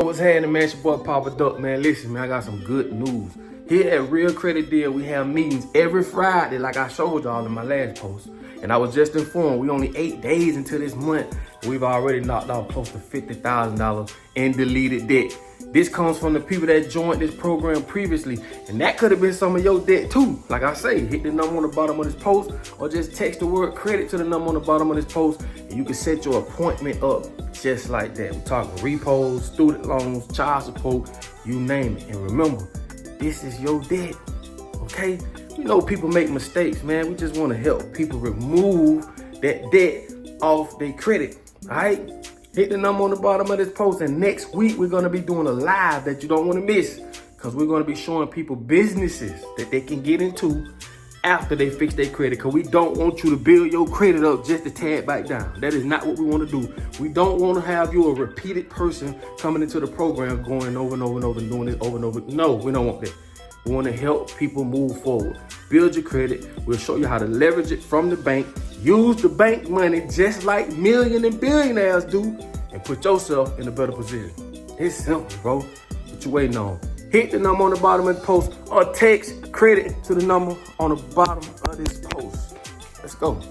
What's happening, man? It's your boy Papa Duck, man. Listen, man, I got some good news. Here at Real Credit Deal, we have meetings every Friday, like I showed y'all in my last post. And I was just informed, we only 8 days into this month. We've already knocked off close to $50,000 in deleted debt. This comes from the people that joined this program previously. And that could have been some of your debt too. Like I say, hit the number on the bottom of this post or just text the word credit to the number on the bottom of this post and you can set your appointment up just like that. We're talking repos, student loans, child support, you name it. And remember, this is your debt, okay? You know people make mistakes, man. We just want to help people remove that debt off their credit, all right? Hit the number on the bottom of this post, and next week we're going to be doing a live that you don't want to miss because we're going to be showing people businesses that they can get into after they fix their credit, because we don't want you to build your credit up just to tear it back down. That is not what we want to do. We don't want to have you a repeated person coming into the program going over and over and over and doing it over and over. No, we don't want that. We want to help people move forward. Build your credit. We'll show you how to leverage it from the bank. Use the bank money just like millionaires and billionaires do and put yourself in a better position. It's simple, bro. What you waiting on? Hit the number on the bottom of the post or text credit to the number on the bottom of this post. Let's go.